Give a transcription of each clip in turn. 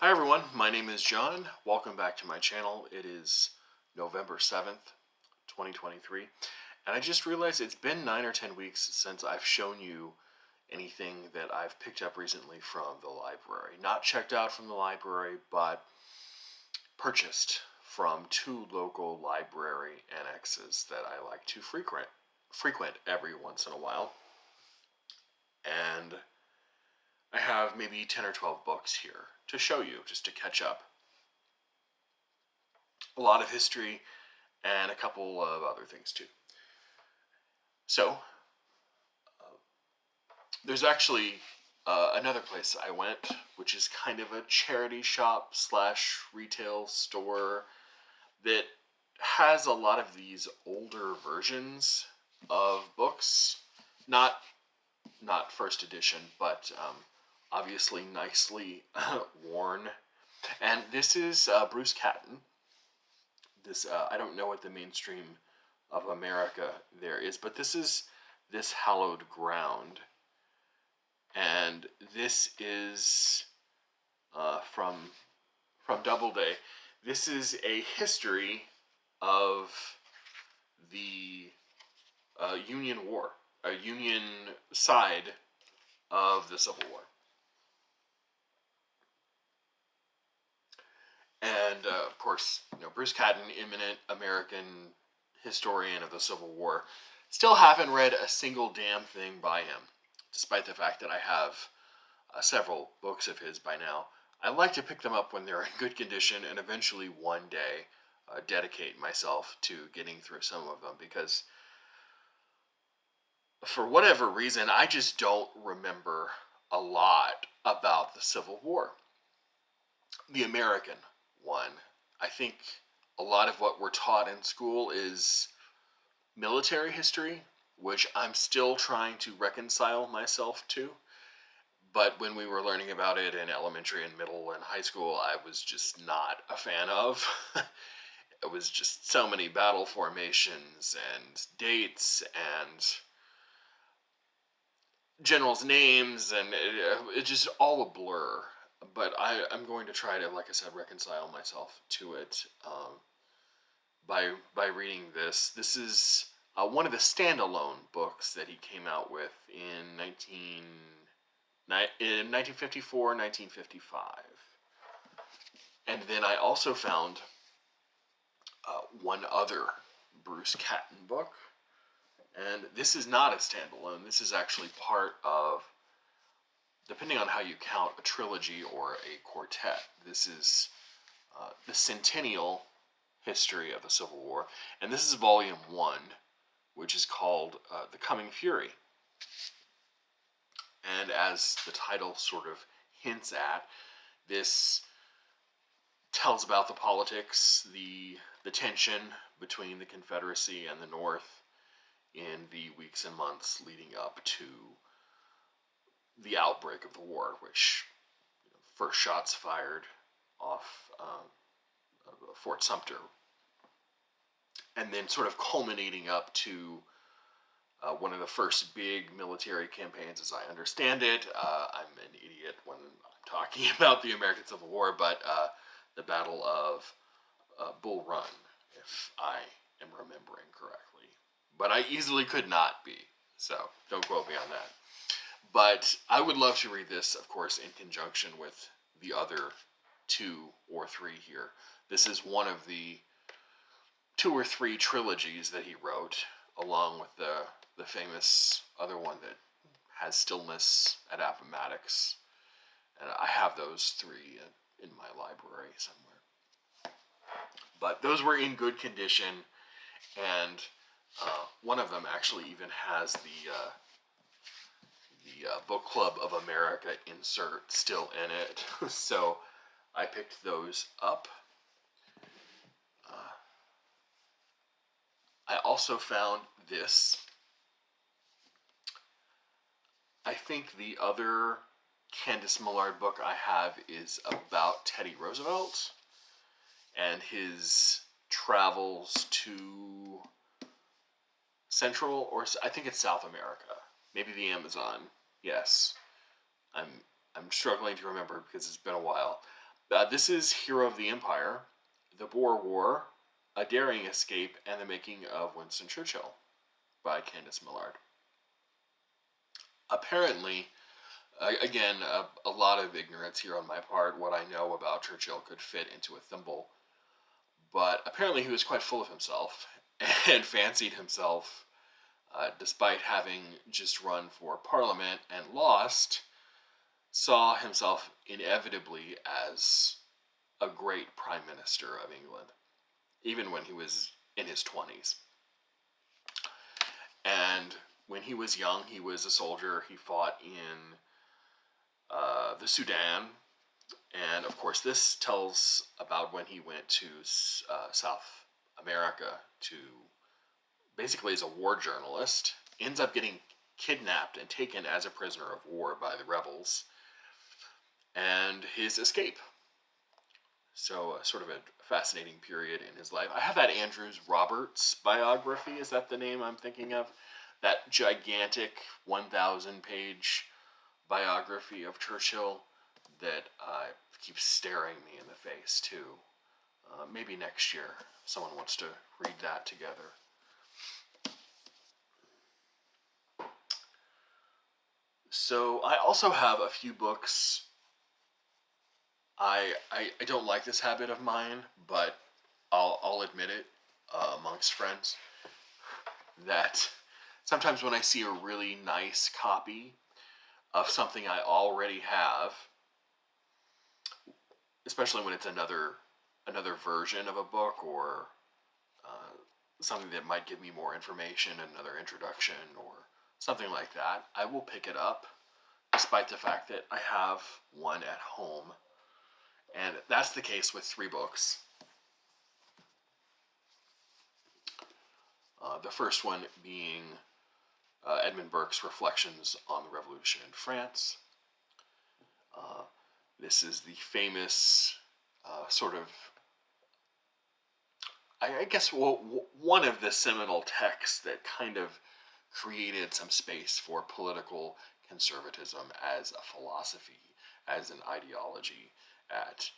Hi everyone, my name is John. Welcome back to my channel. It is November 7th, 2023, and I just realized it's been 9 or 10 weeks since I've shown you anything that I've picked up recently from the library. Not checked out from the library, but purchased from two local library annexes that I like to frequent every once in a while. And I have maybe 10 or 12 books here to show you, just to catch up. A lot of history and a couple of other things too. So, there's actually another place I went, which is kind of a charity shop slash retail store that has a lot of these older versions of books. Not first edition, but obviously nicely worn. And this is Bruce Catton. This I don't know what the mainstream of America there is, but this is This Hallowed Ground. And this is from Doubleday. This is a history of the Union War, a Union side of the Civil War. And of course, Bruce Catton, eminent American historian of the Civil War, still haven't read a single damn thing by him, despite the fact that I have several books of his by now. I like to pick them up when they're in good condition and eventually one day dedicate myself to getting through some of them, because for whatever reason, I just don't remember a lot about the Civil War. The American one. I think a lot of what we're taught in school is military history, which I'm still trying to reconcile myself to. But when we were learning about it in elementary and middle and high school, I was just not a fan of. It was just so many battle formations and dates and generals' names, and it just all a blur. But I'm going to try to, like I said, reconcile myself to it by reading this. This is one of the standalone books that he came out with in 1954, 1955. And then I also found one other Bruce Catton book. And this is not a standalone. This is actually part of, depending on how you count, a trilogy or a quartet. This is the centennial history of the Civil War. And this is volume 1, which is called The Coming Fury. And as the title sort of hints at, this tells about the politics, the tension between the Confederacy and the North in the weeks and months leading up to the outbreak of the war, which first shots fired off Fort Sumter, and then sort of culminating up to one of the first big military campaigns, as I understand it. I'm an idiot when I'm talking about the American Civil War, but the Battle of Bull Run, if I am remembering correctly. But I easily could not be, so don't quote me on that. But I would love to read this, of course, in conjunction with the other 2 or 3 here. This is one of the 2 or 3 trilogies that he wrote, along with the famous other one that has Stillness at Appomattox. And I have those 3 in my library somewhere. But those were in good condition, and one of them actually even has the Book Club of America insert still in it. So I picked those up. I also found this. I think the other Candace Millard book I have is about Teddy Roosevelt and his travels to Central, or I think it's South America, maybe the Amazon. Yes, I'm struggling to remember because it's been a while. This is Hero of the Empire, The Boer War, A Daring Escape, and the Making of Winston Churchill by Candice Millard. Apparently, again, a lot of ignorance here on my part. What I know about Churchill could fit into a thimble. But apparently he was quite full of himself and fancied himself, despite having just run for Parliament and lost, saw himself inevitably as a great Prime Minister of England, even when he was in his 20s. And when he was young, he was a soldier. He fought in the Sudan. And of course, this tells about when he went to South America to basically as a war journalist, ends up getting kidnapped and taken as a prisoner of war by the rebels, and his escape. So, sort of a fascinating period in his life. I have that Andrews Roberts biography. Is that the name I'm thinking of? That gigantic 1,000-page biography of Churchill that keeps staring me in the face, too. Maybe next year someone wants to read that together. So I also have a few books. I don't like this habit of mine, but I'll admit it amongst friends that sometimes when I see a really nice copy of something I already have, especially when it's another version of a book or something that might give me more information, another introduction or something like that, I will pick it up, despite the fact that I have one at home. And that's the case with 3 books. The first one being Edmund Burke's Reflections on the Revolution in France. This is the famous sort of, I guess, one of the seminal texts that kind of created some space for political conservatism as a philosophy, as an ideology at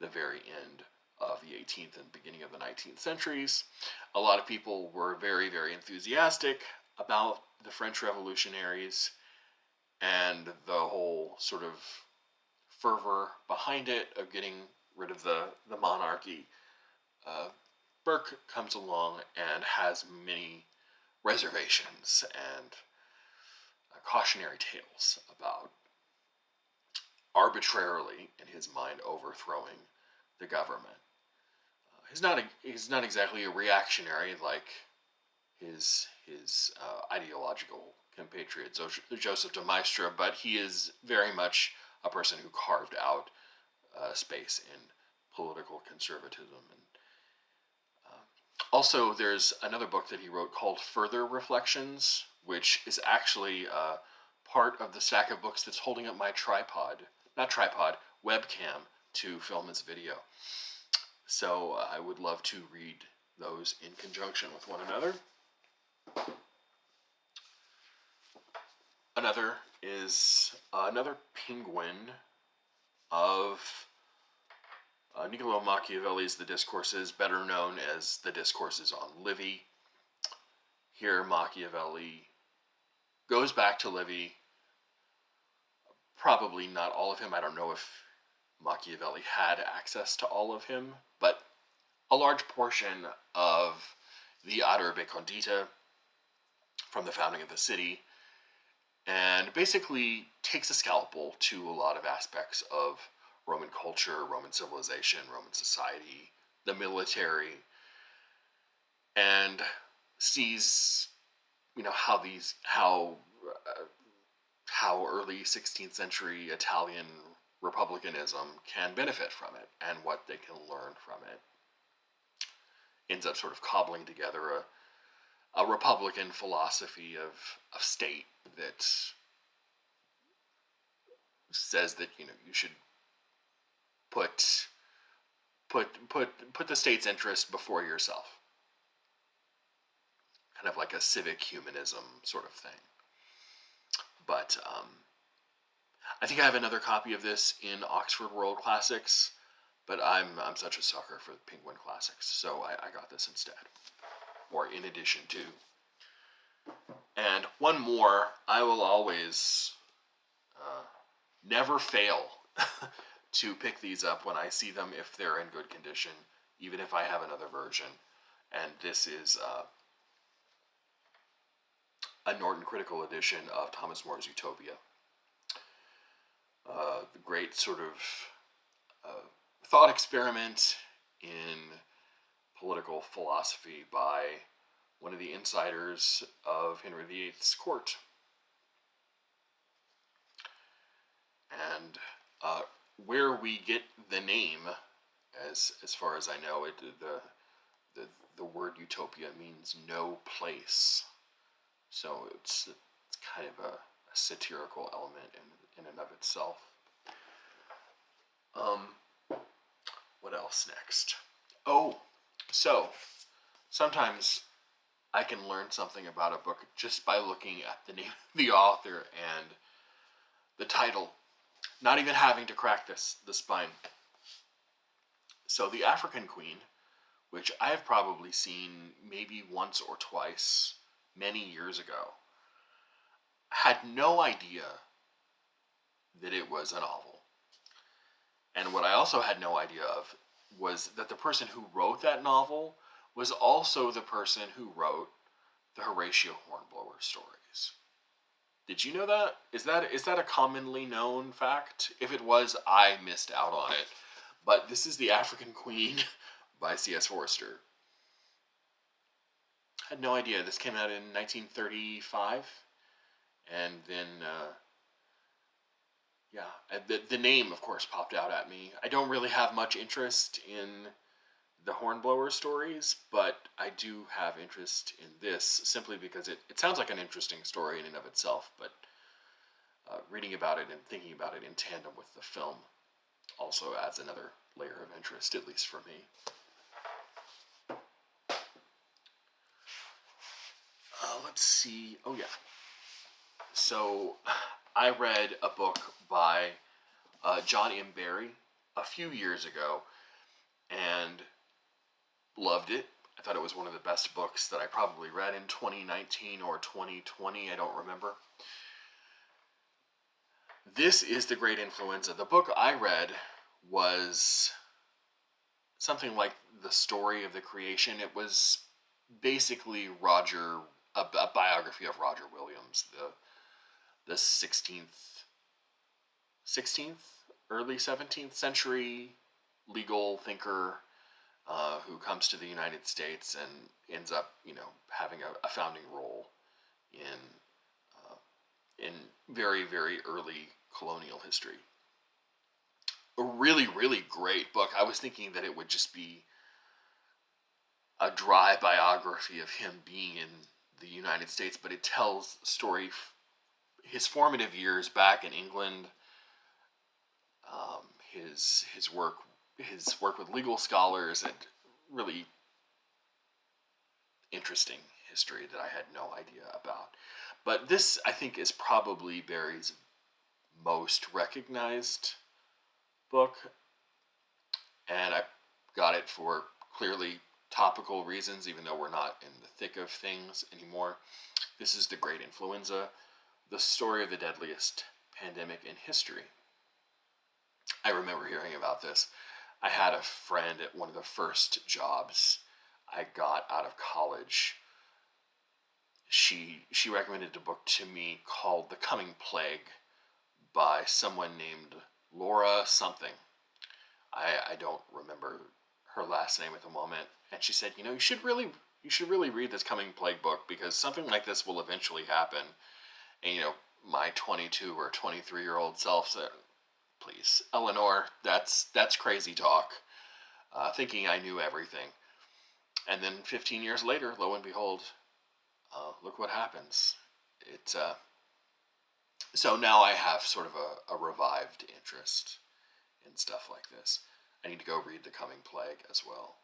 the very end of the 18th and beginning of the 19th centuries. A lot of people were very, very enthusiastic about the French revolutionaries and the whole sort of fervor behind it of getting rid of the monarchy. Burke comes along and has many reservations and cautionary tales about arbitrarily, in his mind, overthrowing the government. He's not exactly a reactionary like his ideological compatriot Joseph de Maistre, but he is very much a person who carved out space in political conservatism. And also, there's another book that he wrote called Further Reflections, which is actually part of the stack of books that's holding up my webcam to film this video. So I would love to read those in conjunction with one another. Another is another penguin of Nicolo Machiavelli's The Discourses, better known as The Discourses on Livy. Here Machiavelli goes back to Livy. Probably not all of him. I don't know if Machiavelli had access to all of him, but a large portion of the Urbe Condita from the founding of the city, and basically takes a scalpel to a lot of aspects of Roman culture, Roman civilization, Roman society, the military, and sees, how early 16th century Italian republicanism can benefit from it and what they can learn from it. Ends up sort of cobbling together a republican philosophy of state that says that you should put the state's interest before yourself. Kind of like a civic humanism sort of thing. But I think I have another copy of this in Oxford World Classics, but I'm such a sucker for the Penguin Classics, so I got this instead, or in addition to. And one more, I will always never fail to pick these up when I see them if they're in good condition, even if I have another version. And this is a Norton Critical edition of Thomas More's Utopia. The great sort of thought experiment in political philosophy by one of the insiders of Henry VIII's court. And where we get the name, as far as I know, the word utopia means no place. So it's kind of a satirical element in and of itself. What else next? Oh, so sometimes I can learn something about a book just by looking at the name of the author and the title, not even having to crack the spine. So The African Queen, which I have probably seen maybe once or twice many years ago, had no idea that it was a novel. And what I also had no idea of was that the person who wrote that novel was also the person who wrote the Horatio Hornblower stories. Did you know that? Is that a commonly known fact? If it was, I missed out on it. But this is The African Queen by C.S. Forster. I had no idea. This came out in 1935. And then, the name, of course, popped out at me. I don't really have much interest in the Hornblower stories, but I do have interest in this simply because it sounds like an interesting story in and of itself, but reading about it and thinking about it in tandem with the film also adds another layer of interest, at least for me. Let's see. Oh, yeah. So I read a book by John M. Barry a few years ago and loved it. I thought it was one of the best books that I probably read in 2019 or 2020. I don't remember. This is The Great Influenza. The book I read was something like The Story of the Creation. It was basically a biography of Roger Williams, the 16th, early 17th century legal thinker who comes to the United States and ends up, having a founding role in very, very early colonial history. A really, really great book. I was thinking that it would just be a dry biography of him being in the United States, but it tells the story, his formative years back in England, his work with legal scholars, and really interesting history that I had no idea about. But this, I think, is probably Barry's most recognized book, and I got it for clearly topical reasons, even though we're not in the thick of things anymore. This is The Great Influenza, the story of the deadliest pandemic in history. I remember hearing about this. I had a friend at one of the first jobs I got out of college. She recommended a book to me called The Coming Plague by someone named Laura something. I don't remember her last name at the moment. And she said, you should really read this Coming Plague book because something like this will eventually happen. And my 22 or 23-year-old self said, please, Eleanor, that's crazy talk. Thinking I knew everything. And then 15 years later, lo and behold, look what happens. So now I have sort of a revived interest in stuff like this. I need to go read The Coming Plague as well.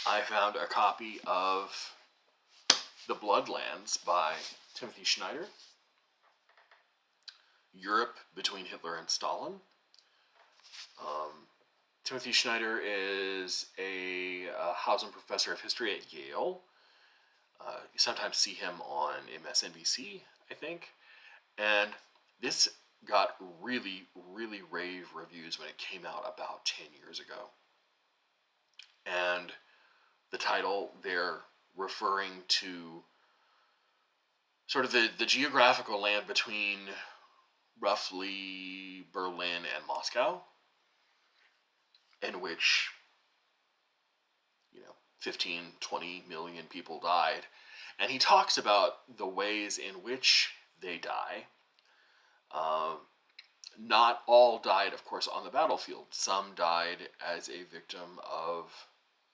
I found a copy of The Bloodlands by Timothy Schneider. Europe Between Hitler and Stalin. Timothy Schneider is a Hausen professor of history at Yale. You sometimes see him on MSNBC, I think. And this got really, really rave reviews when it came out about 10 years ago. And the title, they're referring to sort of the geographical land between roughly Berlin and Moscow, in which 15, 20 million people died. And he talks about the ways in which they die. Not all died, of course, on the battlefield. Some died as a victim of,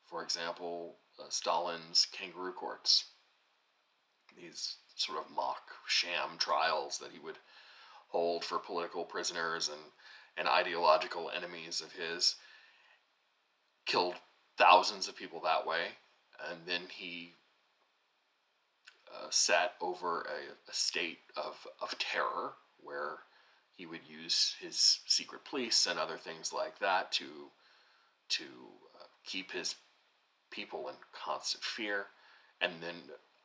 for example, Stalin's kangaroo courts. These sort of mock sham trials that he would hold for political prisoners and ideological enemies of his. Killed thousands of people that way, and then he sat over a state of terror where he would use his secret police and other things like that to keep his people in constant fear. And then,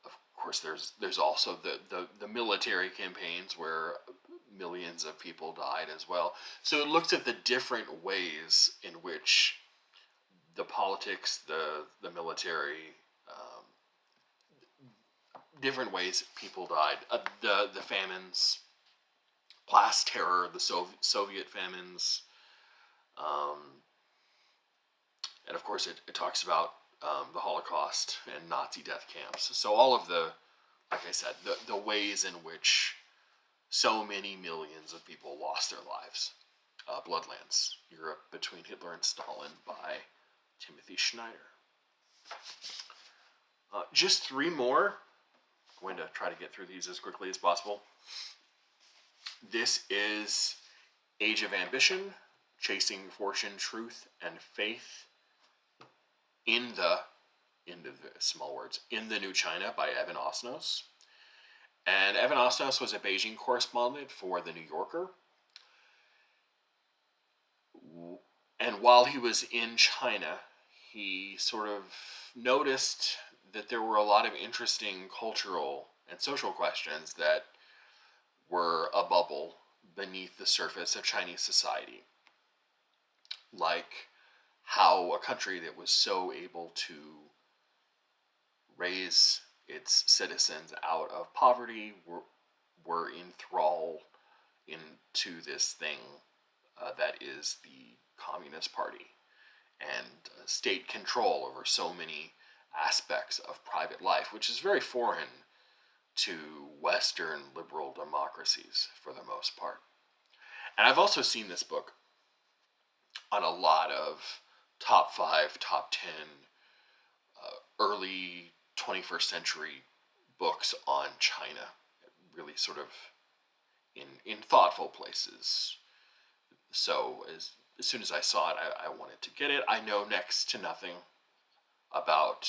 of course, there's also the military campaigns where millions of people died as well. So it looks at the different ways in which the politics, the military, different ways people died. The famines, blast terror, the Soviet famines, and of course it talks about the Holocaust and Nazi death camps. So all of like I said, the ways in which so many millions of people lost their lives. Bloodlands, Europe Between Hitler and Stalin by Timothy Schneider. Just three more. I'm going to try to get through these as quickly as possible. This is Age of Ambition, Chasing Fortune, Truth, and Faith in the small words, in the New China by Evan Osnos. And Evan Osnos was a Beijing correspondent for The New Yorker. And while he was in China, he sort of noticed that there were a lot of interesting cultural and social questions that were a bubble beneath the surface of Chinese society. Like how a country that was so able to raise its citizens out of poverty were enthralled into this thing that is the Communist Party, and state control over so many aspects of private life, which is very foreign to Western liberal democracies for the most part. And I've also seen this book on a lot of top 5, top 10 early 21st century books on China, really sort of in thoughtful places. So as soon as I saw it, I wanted to get it. I know next to nothing about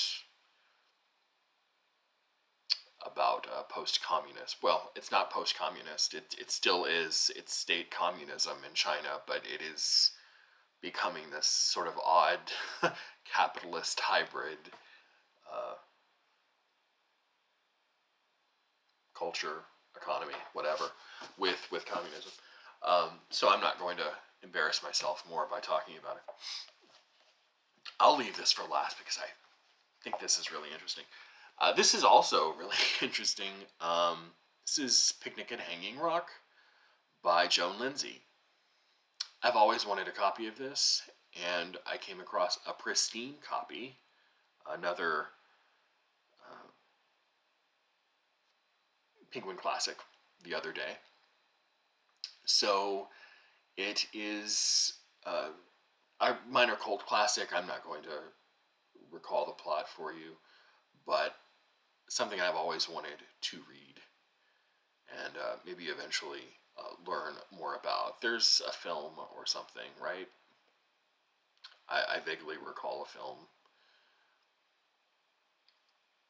post-communist. Well, it's not post-communist. It still is. It's state communism in China, but it is becoming this sort of odd capitalist hybrid culture, economy, whatever, with communism. So I'm not going to embarrass myself more by talking about it. I'll leave this for last because I think this is really interesting. This is also really interesting. This is Picnic at Hanging Rock by Joan Lindsay. I've always wanted a copy of this, and I came across a pristine copy, another Penguin Classic, the other day. So it is a minor cult classic. I'm not going to recall the plot for you, but something I've always wanted to read and maybe eventually learn more about. There's a film or something, right? I vaguely recall a film.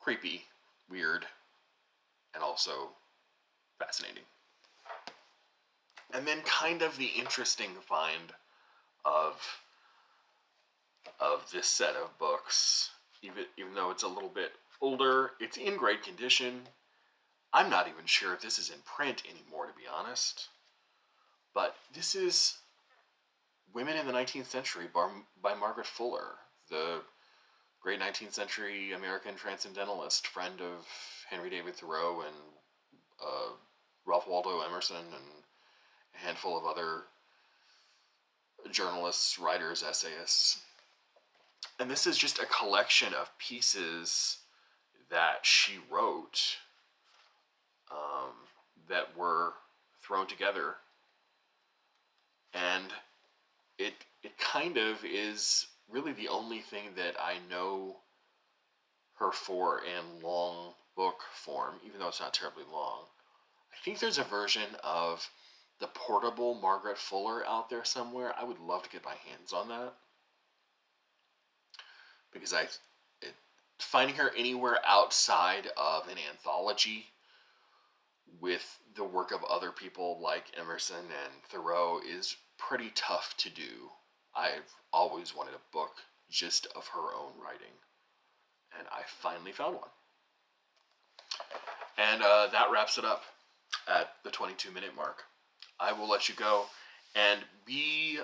Creepy, weird, and also fascinating. And then kind of the interesting find of this set of books, even though it's a little bit older, it's in great condition. I'm not even sure if this is in print anymore, to be honest. But this is Women in the 19th Century by Margaret Fuller, the great 19th century American transcendentalist, friend of Henry David Thoreau and Ralph Waldo Emerson and a handful of other journalists, writers, essayists. And this is just a collection of pieces that she wrote that were thrown together. And it kind of is really the only thing that I know her for in long book form, even though it's not terribly long. I think there's a version of the portable Margaret Fuller out there somewhere. I would love to get my hands on that, because finding her anywhere outside of an anthology with the work of other people like Emerson and Thoreau is pretty tough to do. I've always wanted a book just of her own writing, and I finally found one. And that wraps it up at the 22-minute mark. I will let you go, and be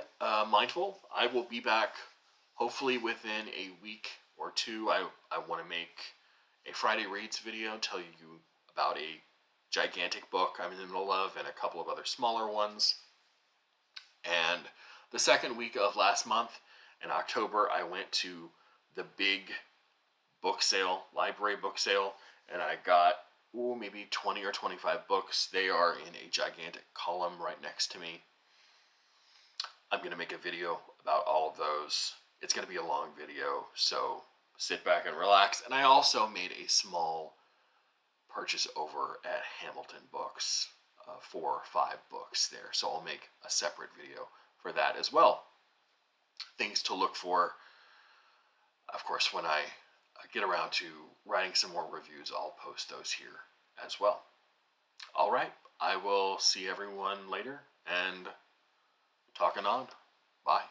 mindful. I will be back hopefully within a week or two. I want to make a Friday Reads video, tell you about a gigantic book I'm in the middle of and a couple of other smaller ones. And the second week of last month, in October, I went to the big book sale, library book sale, and I got maybe 20 or 25 books. They are in a gigantic column right next to me. I'm going to make a video about all of those. It's going to be a long video, so sit back and relax. And I also made a small purchase over at Hamilton Books, 4 or 5 books there. So I'll make a separate video for that as well. Things to look for. Of course, when I get around to writing some more reviews, I'll post those here as well. All right, I will see everyone later, and talking on. Bye.